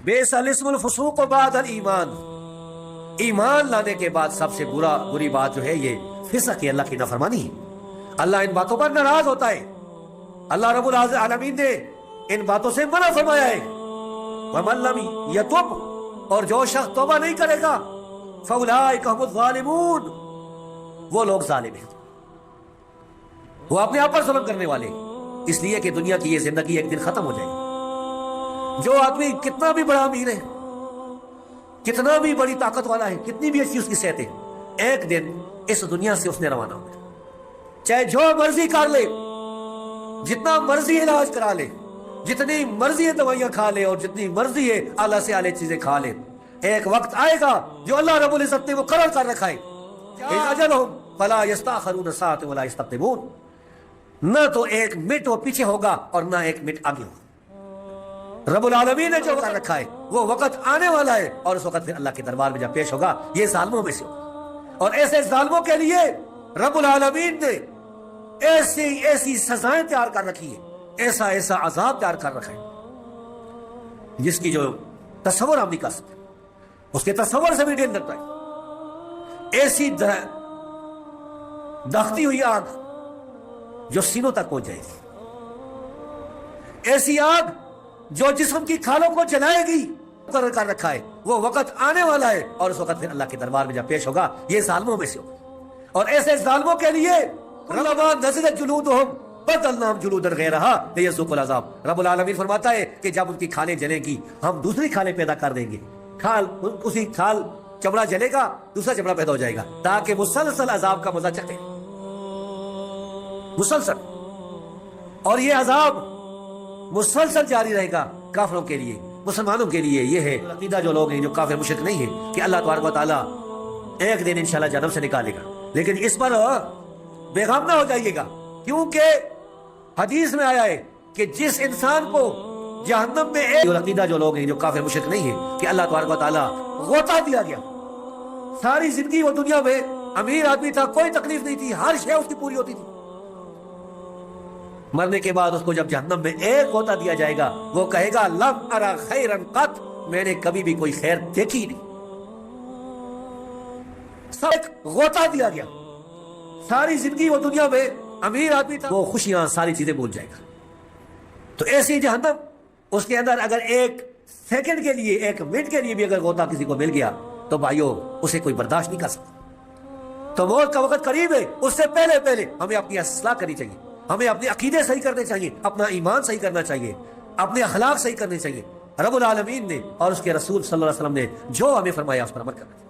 Bessel اسم الفسوق بعد الایمان، ایمان لانے کے بعد سب سے بری بات جو ہے یہ فسق ہے، اللہ کی نافرمانی ہے۔ اللہ ان باتوں پر ناراض ہوتا ہے، اللہ رب العالمین نے ان باتوں سے منع فرمایا ہے۔ وَمَن لَّمْ يَتُبْ، اور جو شخص توبہ نہیں کرے گا، فَأُولَٰئِكَ هُمُ الظَّالِمُونَ، وہ لوگ ظالم ہیں، وہ اپنے آپ پر ظلم کرنے والے، اس لیے کہ دنیا کی یہ زندگی ایک دن ختم ہو جائے گی۔ جو آدمی کتنا بھی بڑا امیر ہے، کتنا بھی بڑی طاقت والا ہے، کتنی بھی اچھی اس کی صحت ہے، ایک دن اس دنیا سے اس نے روانہ ہوگا، چاہے جو مرضی کر لے، جتنا مرضی علاج کرا لے، جتنی مرضی دوائیاں کھا لے، اور جتنی مرضی ہے اعلیٰ سے اعلیٰ چیزیں کھا لے، ایک وقت آئے گا جو اللہ رب العزت نے مقرر کر رکھا ہے، اجلہم فلا یستاخرون ساعۃ ولا یستقدمون، نہ تو ایک منٹ وہ پیچھے ہوگا اور نہ ایک منٹ آگے ہوگا۔ رب العالمین نے جو کر رکھا ہے وہ وقت آنے والا ہے، اور اس وقت پھر اللہ کے دربار میں جب پیش ہوگا یہ ظالموں میں سے ہوگا، اور ایسے ظالموں کے لیے رب العالمین نے ایسی سزائیں تیار کر رکھی ہے، ایسا عذاب تیار کر رکھا ہے جس کی جو تصور ہم نہیں کر سکتے، اس کے تصور سے بھی ڈر ہے۔ ایسی داغتی ہوئی آگ جو سینوں تک پہنچ جائے گی، ایسی آگ جو جسم کی کھالوں کو جلائے گی، مقرر کر رکھا ہے، وہ وقت آنے والا ہے، اور اس وقت پھر اللہ کے دربار میں جب پیش ہوگا یہ ظالموں میں سے ہوگا۔ اور ایسے ظالموں کے لیے ربما نزلت جلودہم بدلناہم جلودا غیرہا لیذوقوا العذاب، رب العالمین فرماتا ہے کہ جب ان کی کھالیں جلیں گی ہم دوسری کھالیں پیدا کر دیں گے، اسی کھال چمڑا جلے گا دوسرا چمڑا پیدا ہو جائے گا، تاکہ مسلسل عذاب کا مزہ چکھیں، مسلسل، اور یہ عذاب مسلسل جاری رہے گا کافروں کے لیے۔ مسلمانوں کے لیے یہ ہے عقیدہ، جو لوگ ہیں جو کافر مشرک نہیں ہیں، کہ اللہ تبارک و تعالیٰ ایک دن انشاءاللہ جہنم سے نکالے گا، لیکن اس پر بے غم نہ ہو جائیے گا، کیونکہ حدیث میں آیا ہے کہ جس انسان کو جہنم میں ایک عقیدہ، جو لوگ ہیں جو کافر مشرک نہیں ہیں، کہ اللہ تبارک و تعالیٰ غوطہ دیا گیا، ساری زندگی وہ دنیا میں امیر آدمی تھا، کوئی تکلیف نہیں تھی، ہر شے اس کی پوری ہوتی تھی، مرنے کے بعد اس کو جب جہنم میں ایک غوطہ دیا جائے گا، وہ کہے گا لم ارا خیرا قط، میں نے کبھی بھی کوئی خیر دیکھی نہیں، سب ایک غوطہ دیا گیا، ساری زندگی وہ دنیا میں امیر آدمی تھا، وہ خوشیاں ساری چیزیں بھول جائے گا۔ تو ایسی جہنم، اس کے اندر اگر ایک سیکنڈ کے لیے، ایک منٹ کے لیے بھی اگر غوطہ کسی کو مل گیا تو بھائیو اسے کوئی برداشت نہیں کر سکتا۔ تو موت کا وقت قریب ہے، اس سے پہلے ہمیں اپنی اصلاح کرنی چاہیے، ہمیں اپنے عقیدے صحیح کرنے چاہیے، اپنا ایمان صحیح کرنا چاہیے، اپنے اخلاق صحیح کرنے چاہیے۔ رب العالمین نے اور اس کے رسول صلی اللہ علیہ وسلم نے جو ہمیں فرمایا اس پر عمل کرنا چاہیے۔